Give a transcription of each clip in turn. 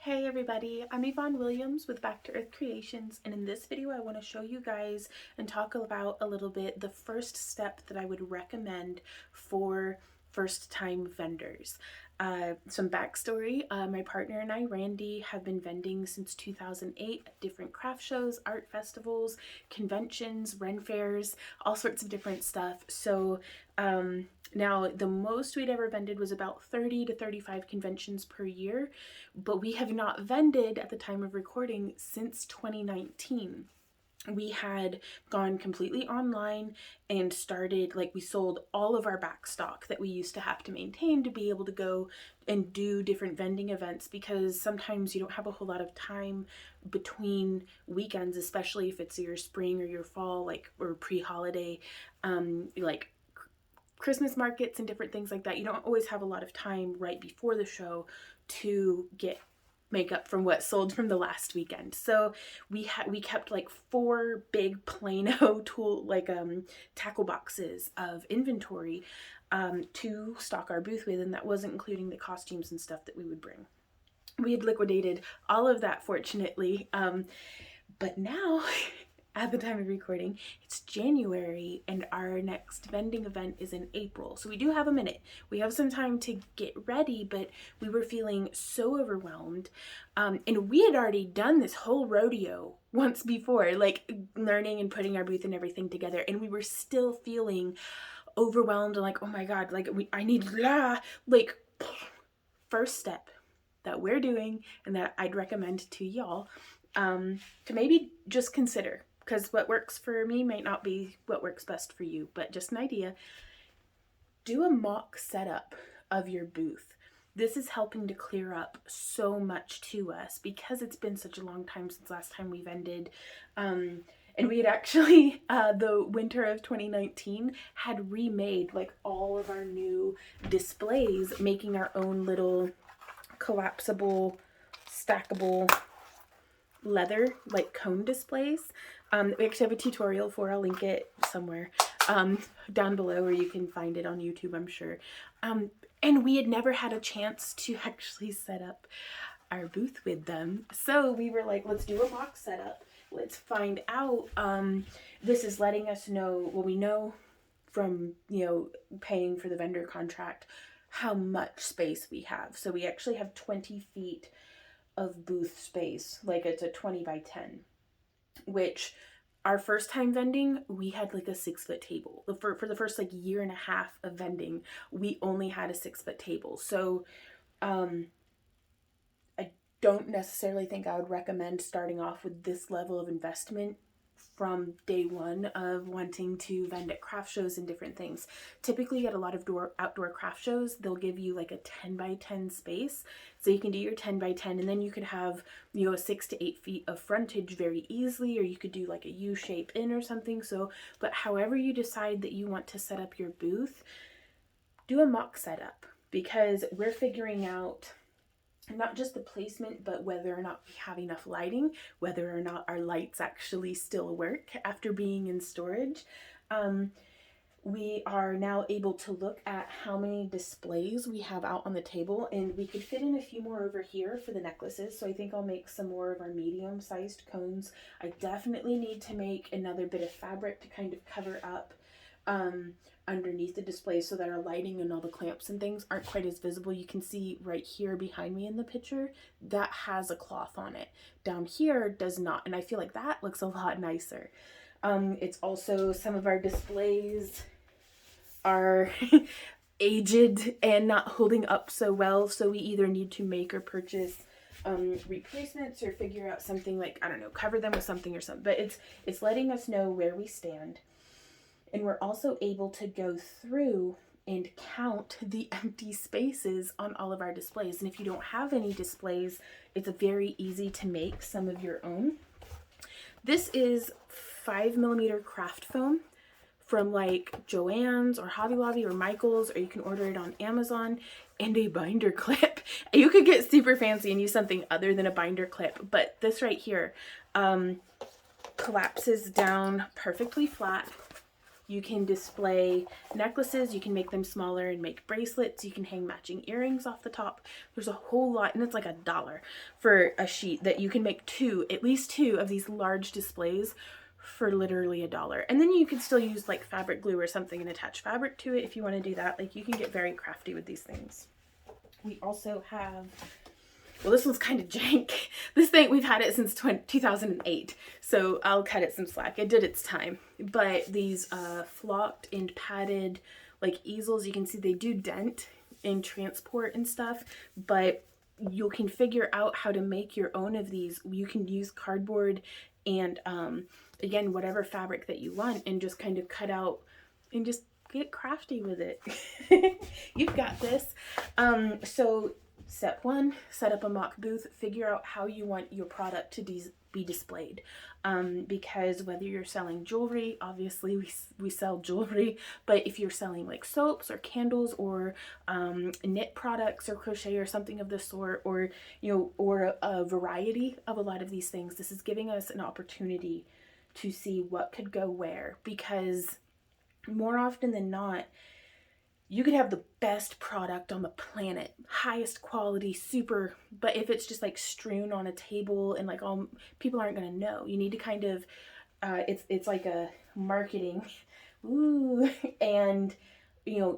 Hey everybody, I'm Yvonne Williams with Back to Earth Creations, and in this video I want to show you guys and talk about a little bit the first step that I would recommend for first-time vendors. Some backstory, my partner and I, Randy, have been vending since 2008 at different craft shows, art festivals, conventions, Ren fairs, all sorts of different stuff. Now the most we'd ever vended was about 30 to 35 conventions per year, but we have not vended at the time of recording since 2019. We had gone completely online and started, we sold all of our back stock that we used to have to maintain to be able to go and do different vending events, because sometimes you don't have a whole lot of time between weekends, especially if it's your spring or your fall, or pre-holiday, like Christmas markets and different things like that. You don't always have a lot of time right before the show to make up from what sold from the last weekend. So we kept like 4 big Plano tackle boxes of inventory to stock our booth with, and that wasn't including the costumes and stuff that we would bring. We had liquidated all of that, fortunately, but now at the time of recording, it's January and our next vending event is in April. So we do have a minute. We have some time to get ready, but we were feeling so overwhelmed. And we had already done this whole rodeo once before, like learning and putting our booth and everything together. And we were still feeling overwhelmed and like, oh my God, I need, first step that we're doing and that I'd recommend to y'all to maybe just consider, because what works for me might not be what works best for you, but just an idea. Do a mock setup of your booth. This is helping to clear up so much to us because it's been such a long time since last time we vended. And we had actually, the winter of 2019, had remade like all of our new displays, making our own little collapsible, stackable leather cone displays. We actually have a tutorial for, I'll link it somewhere down below, or you can find it on YouTube, I'm sure. And we had never had a chance to actually set up our booth with them, so we were like, let's do a mock setup. Let's find out. This is letting us know, well, we know from paying for the vendor contract how much space we have. So we actually have 20 feet of booth space, like it's a 20 by 10, which our first time vending, we had like a 6-foot table. For the first year and a half of vending, we only had a 6-foot table. So I don't necessarily think I would recommend starting off with this level of investment from day one of wanting to vend at craft shows and different things. Typically at a lot of outdoor craft shows, they'll give you like a 10 by 10 space. So you can do your 10 by 10, and then you could have, a 6 to 8 feet of frontage very easily, or you could do like a U shape in or something. So, but however you decide that you want to set up your booth, do a mock setup, because we're figuring out not just the placement, but whether or not we have enough lighting, whether or not our lights actually still work after being in storage. We are now able to look at how many displays we have out on the table, and we could fit in a few more over here for the necklaces. So I think I'll make some more of our medium-sized cones. I definitely need to make another bit of fabric to kind of cover up underneath the display so that our lighting and all the clamps and things aren't quite as visible. You can see right here behind me in the picture, that has a cloth on it. Down here does not, and I feel like that looks a lot nicer. It's also, some of our displays are aged and not holding up so well, so we either need to make or purchase replacements, or figure out something cover them with something or something. But it's letting us know where we stand. And we're also able to go through and count the empty spaces on all of our displays. And if you don't have any displays, it's very easy to make some of your own. This is 5mm craft foam from Joann's or Hobby Lobby or Michael's, or you can order it on Amazon, and a binder clip. You could get super fancy and use something other than a binder clip, but this right here collapses down perfectly flat. You can display necklaces, you can make them smaller and make bracelets, you can hang matching earrings off the top. There's a whole lot, and it's like $1 for a sheet that you can make at least two of these large displays for literally $1. And then you can still use like fabric glue or something and attach fabric to it if you want to do that. Like, you can get very crafty with these things. We also have, well, this one's kind of jank. This thing, we've had it since 2008, so I'll cut it some slack. It did its time. But these flocked and padded like easels, you can see they do dent in transport and stuff, but you can figure out how to make your own of these. You can use cardboard and again, whatever fabric that you want, and just kind of cut out and just get crafty with it. You've got this. So step one, set up a mock booth, figure out how you want your product to be displayed. Because whether you're selling jewelry, obviously we sell jewelry, but if you're selling like soaps or candles or knit products or crochet or something of the sort, or or a variety of a lot of these things, this is giving us an opportunity to see what could go where. Because more often than not, you could have the best product on the planet, highest quality, super, but if it's just like strewn on a table and like all, people aren't going to know. You need to kind of, it's like a marketing, ooh, and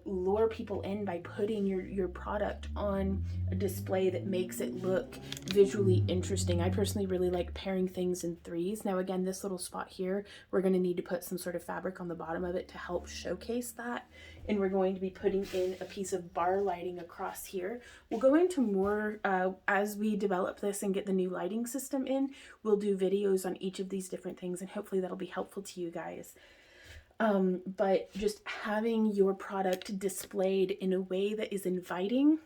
lure people in by putting your product on a display that makes it look visually interesting. I personally really like pairing things in threes. Now again, this little spot here, we're going to need to put some sort of fabric on the bottom of it to help showcase that. And we're going to be putting in a piece of bar lighting across here. We'll go into more as we develop this and get the new lighting system in. We'll do videos on each of these different things, and hopefully that'll be helpful to you guys. But just having your product displayed in a way that is inviting,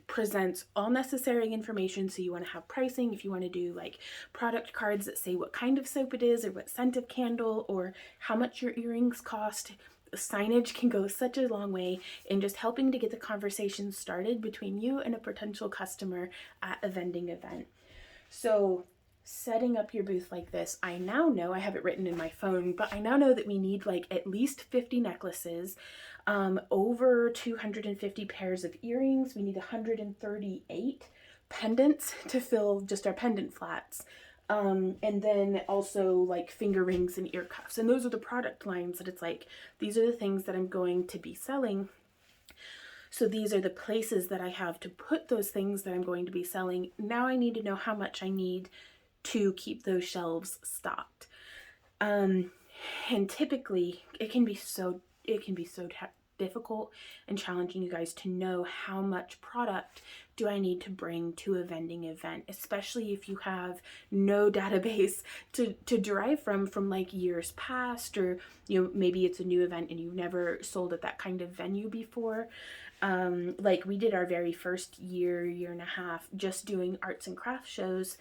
presents all necessary information. So you want to have pricing, if you want to do like product cards that say what kind of soap it is, or what scent of candle, or how much your earrings cost. Signage can go such a long way in just helping to get the conversation started between you and a potential customer at a vending event. So setting up your booth like this, I now know, I have it written in my phone, but I now know that we need like at least 50 necklaces, over 250 pairs of earrings. We need 138 pendants to fill just our pendant flats. And then also like finger rings and ear cuffs. And those are the product lines that it's like, these are the things that I'm going to be selling. So these are the places that I have to put those things that I'm going to be selling. Now I need to know how much I need to keep those shelves stocked. And typically it can be so difficult and challenging, you guys, to know how much product do I need to bring to a vending event, especially if you have no database to derive from like years past, or maybe it's a new event and you've never sold at that kind of venue before. Like we did our very first year and a half just doing arts and crafts shows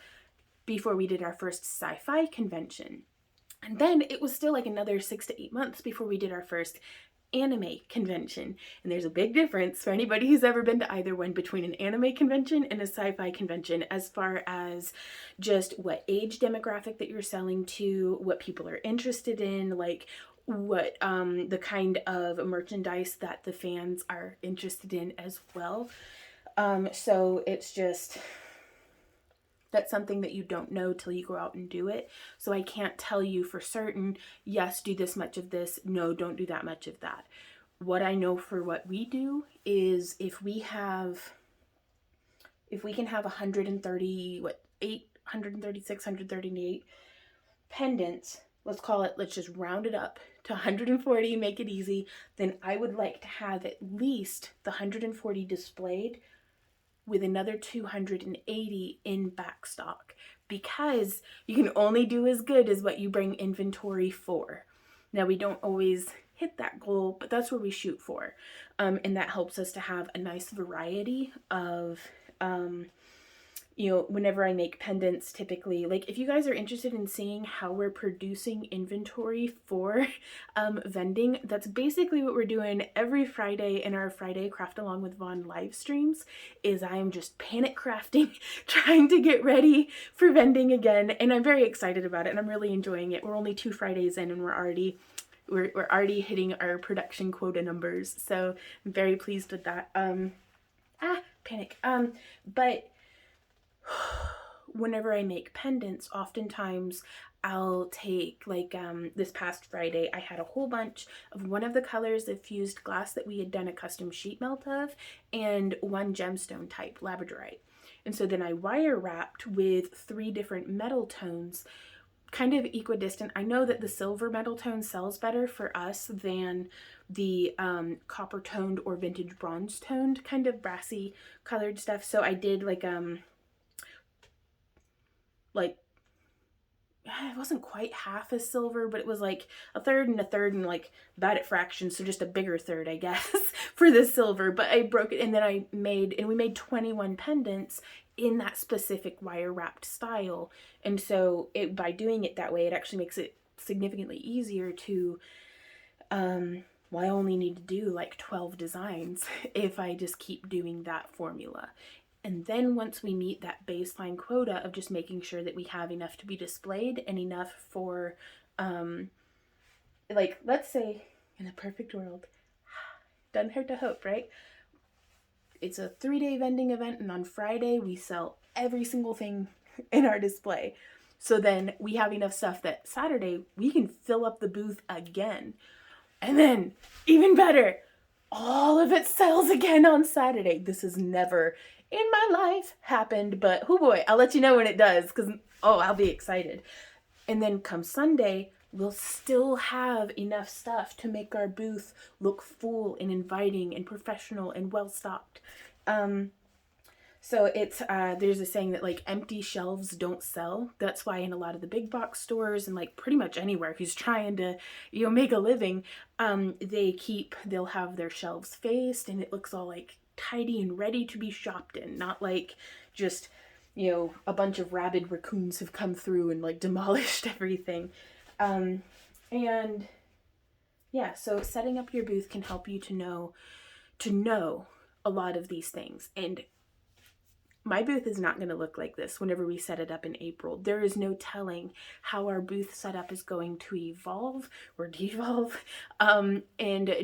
before we did our first sci-fi convention. And then it was still like another 6 to 8 months before we did our first anime convention. And there's a big difference for anybody who's ever been to either one between an anime convention and a sci-fi convention, as far as just what age demographic that you're selling to, what people are interested in, like what the kind of merchandise that the fans are interested in as well. So it's just, that's something that you don't know till you go out and do it. So I can't tell you for certain, yes, do this much of this, no, don't do that much of that. What I know for what we do is if we can have 138 pendants, let's just round it up to 140, make it easy, then I would like to have at least the 140 displayed with another 280 in backstock, because you can only do as good as what you bring inventory for. Now, we don't always hit that goal, but that's where we shoot for. And that helps us to have a nice variety of, whenever I make pendants, typically, like if you guys are interested in seeing how we're producing inventory for vending, that's basically what we're doing every Friday in our Friday Craft Along with Vaughn live streams. Is I am just panic crafting, trying to get ready for vending again, and I'm very excited about it and I'm really enjoying it. We're only 2 Fridays in and we're already we're already hitting our production quota numbers. So I'm very pleased with that. Panic. But whenever I make pendants, oftentimes I'll take, like, this past Friday, I had a whole bunch of one of the colors of fused glass that we had done a custom sheet melt of, and one gemstone type, labradorite. And so then I wire wrapped with 3 different metal tones, kind of equidistant. I know that the silver metal tone sells better for us than the copper toned or vintage bronze toned kind of brassy colored stuff. So I did like it wasn't quite half as silver, but it was like a third and like about at fractions, so just a bigger third, I guess, for the silver. But I broke it, and then we made 21 pendants in that specific wire wrapped style. And so by doing it that way, it actually makes it significantly easier to I only need to do like 12 designs if I just keep doing that formula. And then once we meet that baseline quota of just making sure that we have enough to be displayed and enough for, like, let's say in a perfect world, doesn't hurt to hope, right? It's a 3-day vending event, and on Friday we sell every single thing in our display. So then we have enough stuff that Saturday we can fill up the booth again. And then, even better, all of it sells again on Saturday. This has never in my life happened, but oh boy, I'll let you know when it does, because I'll be excited. And then come Sunday, we'll still have enough stuff to make our booth look full and inviting and professional and well stocked. So it's there's a saying that like empty shelves don't sell. That's why in a lot of the big box stores and like pretty much anywhere who's trying to make a living, they'll have their shelves faced and it looks all like tidy and ready to be shopped in, not like just a bunch of rabid raccoons have come through and like demolished everything. And yeah, so setting up your booth can help you to know a lot of these things. And my booth is not going to look like this whenever we set it up in April. There is no telling how our booth setup is going to evolve or devolve, and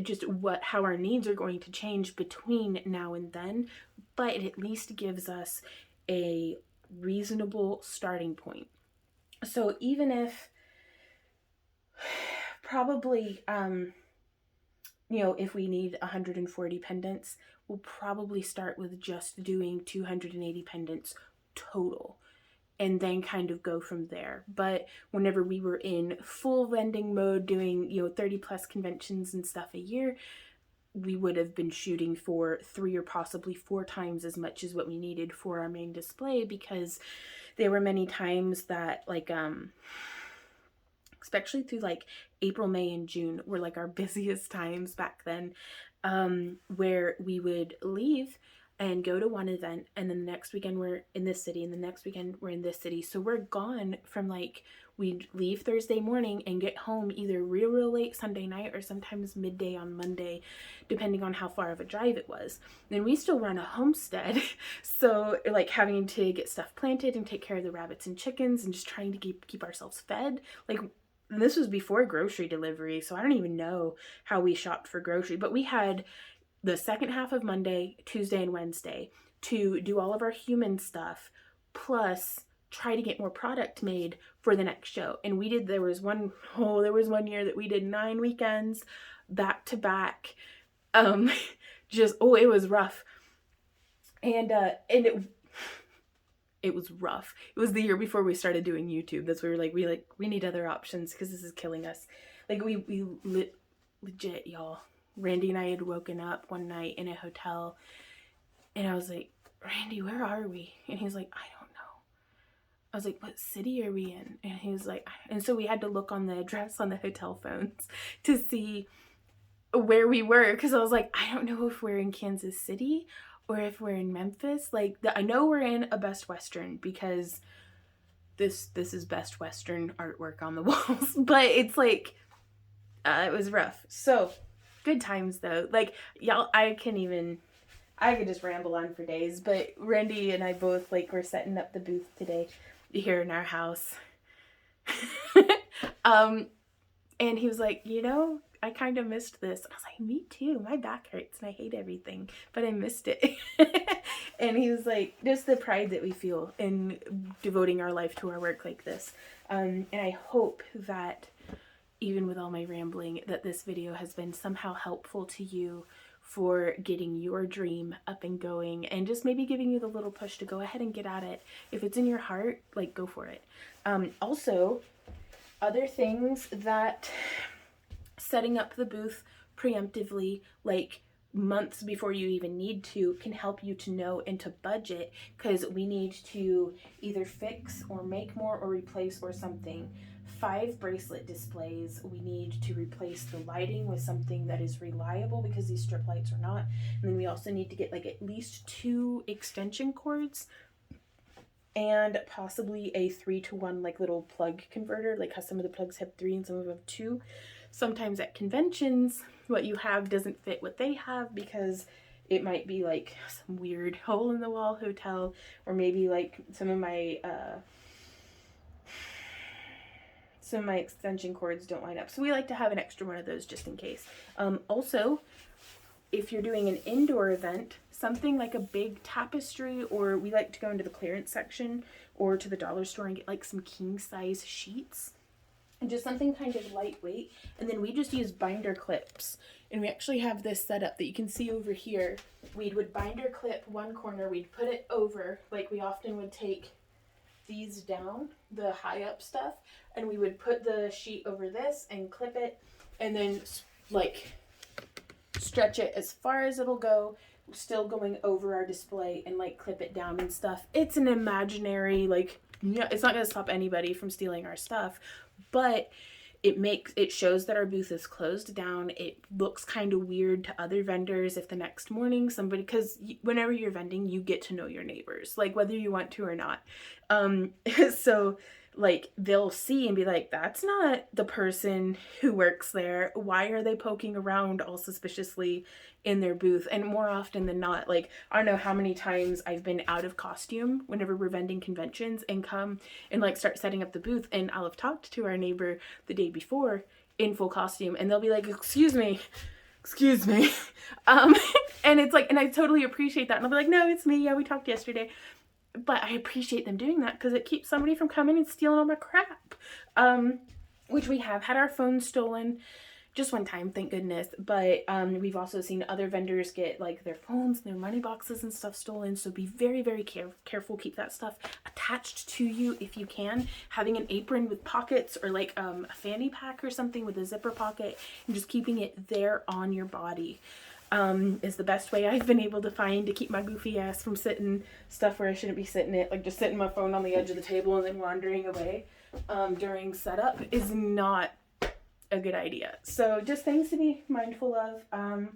just how our needs are going to change between now and then. But it at least gives us a reasonable starting point. So even if probably, if we need 140 pendants, we'll probably start with just doing 280 pendants total and then kind of go from there. But whenever we were in full vending mode doing 30 plus conventions and stuff a year, we would have been shooting for 3 or possibly 4 times as much as what we needed for our main display, because there were many times that like especially through like April, May, and June were like our busiest times back then, where we would leave and go to one event, and then the next weekend we're in this city, and the next weekend we're in this city. So we're gone from like, we'd leave Thursday morning and get home either real late Sunday night or sometimes midday on Monday, depending on how far of a drive it was. Then we still run a homestead, so like having to get stuff planted and take care of the rabbits and chickens and just trying to keep ourselves fed. Like, this was before grocery delivery, so I don't even know how we shopped for grocery, but we had the second half of Monday, Tuesday, and Wednesday to do all of our human stuff, plus try to get more product made for the next show. And there was one year that we did 9 weekends back to back. It was rough. And it was rough. It was the year before we started doing YouTube. That's where we need other options because this is killing us. Like legit, y'all. Randy and I had woken up one night in a hotel, and I was like, Randy, where are we? And he was like, I don't know. I was like, what city are we in? And he was like, and so we had to look on the address on the hotel phones to see where we were, because I was like, I don't know if we're in Kansas City or if we're in Memphis. I know we're in a Best Western because this is Best Western artwork on the walls, but it's like, it was rough. So good times though. Like, y'all, I could just ramble on for days, but Randy and I both we're setting up the booth today here in our house. And he was like, you know, I kind of missed this. And I was like, me too. My back hurts and I hate everything, but I missed it. And he was like, just the pride that we feel in devoting our life to our work like this. And I hope that even with all my rambling, that this video has been somehow helpful to you for getting your dream up and going, and just maybe giving you the little push to go ahead and get at it. If it's in your heart, like, go for it. Also, other things that setting up the booth preemptively, like months before you even need to, can help you to know and to budget, because we need to either fix or make more or replace or something. 5 bracelet displays. We need to replace the lighting with something that is reliable, because these strip lights are not. And then we also need to get like at least 2 extension cords and possibly a 3-to-1 like little plug converter, like how some of the plugs have 3 and some of them have 2. Sometimes at conventions, what you have doesn't fit what they have, because it might be like some weird hole in the wall hotel, or maybe like some of my extension cords don't line up. So we like to have an extra one of those just in case. Also, if you're doing an indoor event, something like a big tapestry, or we like to go into the clearance section or to the dollar store and get like some king size sheets, and just something kind of lightweight. And then we just use binder clips, and we actually have this set up that you can see over here. We would binder clip one corner, we'd put it over, like we often would take these down, the high up stuff, and we would put the sheet over this and clip it, and then like stretch it as far as it'll go, still going over our display, and like clip it down and stuff. It's an imaginary, like, yeah, it's not going to stop anybody from stealing our stuff, but it shows that our booth is closed down. It looks kind of weird to other vendors if the next morning somebody, because whenever you're vending, you get to know your neighbors, like whether you want to or not. So like they'll see and be like, that's not the person who works there. Why are they poking around all suspiciously in their booth? And more often than not, like, I don't know how many times I've been out of costume whenever we're vending conventions and come and like start setting up the booth, and I'll have talked to our neighbor the day before in full costume, and they'll be like, excuse me. And it's like, and I totally appreciate that. And I'll be like, no, it's me. Yeah, we talked yesterday. But I appreciate them doing that, because it keeps somebody from coming and stealing all my crap. Which we have had our phones stolen just one time, thank goodness. But we've also seen other vendors get like their phones, their money boxes and stuff stolen. So be very, very careful. Keep that stuff attached to you if you can. Having an apron with pockets, or like a fanny pack or something with a zipper pocket, and just keeping it there on your body is the best way I've been able to find to keep my goofy ass from sitting stuff where I shouldn't be sitting it, like just sitting my phone on the edge of the table and then wandering away during setup is not a good idea. So just things to be mindful of.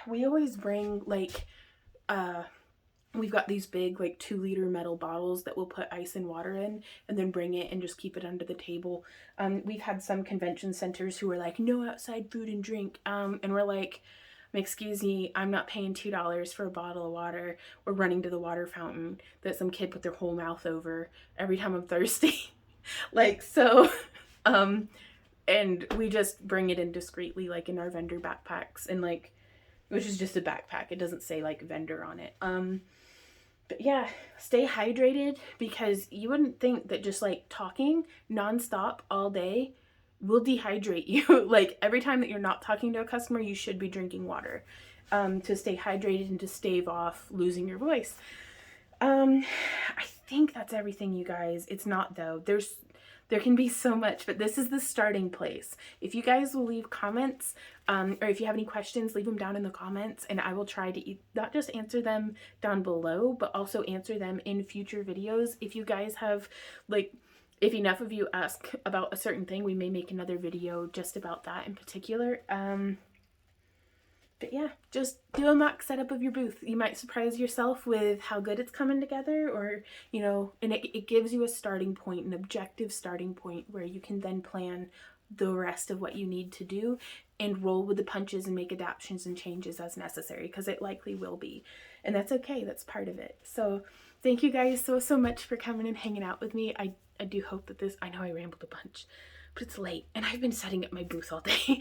We always bring like we've got these big like 2-liter metal bottles that we'll put ice and water in, and then bring it and just keep it under the table. We've had some convention centers who are like, no outside food and drink, and we're like, excuse me, I'm not paying $2 for a bottle of water. We're running to the water fountain that some kid put their whole mouth over every time I'm thirsty. Like, so and we just bring it in discreetly, like in our vendor backpacks, and like, which is just a backpack, it doesn't say like vendor on it. But yeah, stay hydrated, because you wouldn't think that just like talking nonstop all day will dehydrate you. Like every time that you're not talking to a customer, you should be drinking water to stay hydrated and to stave off losing your voice. I think that's everything, you guys. It's not though. There can be so much, but this is the starting place. If you guys will leave comments, or if you have any questions, leave them down in the comments, and I will try to not just answer them down below, but also answer them in future videos. If you guys have, like, if enough of you ask about a certain thing, we may make another video just about that in particular. But yeah, just do a mock setup of your booth. You might surprise yourself with how good it's coming together, or, you know, and it gives you a starting point, an objective starting point, where you can then plan the rest of what you need to do and roll with the punches and make adaptations and changes as necessary, because it likely will be. And that's okay. That's part of it. So thank you guys so much for coming and hanging out with me. I do hope that I know I rambled a bunch, but it's late and I've been setting up my booth all day.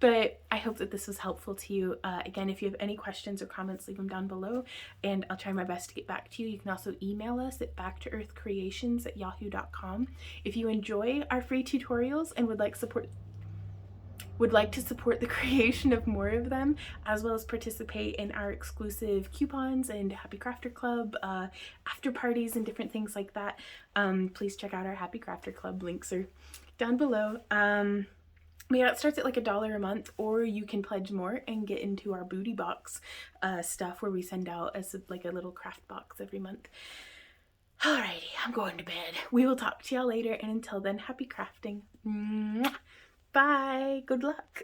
But I hope that this was helpful to you. Again, if you have any questions or comments, leave them down below and I'll try my best to get back to you. You can also email us at backtooearthcreations@yahoo.com. If you enjoy our free tutorials and would like to support the creation of more of them, as well as participate in our exclusive coupons and Happy Crafter Club after parties and different things like that, please check out our Happy Crafter Club. Links are down below. Yeah, it starts at like $1 a month, or you can pledge more and get into our booty box stuff where we send out as like a little craft box every month. Alrighty, I'm going to bed. We will talk to y'all later, and until then, happy crafting. Mwah. Bye. Good luck.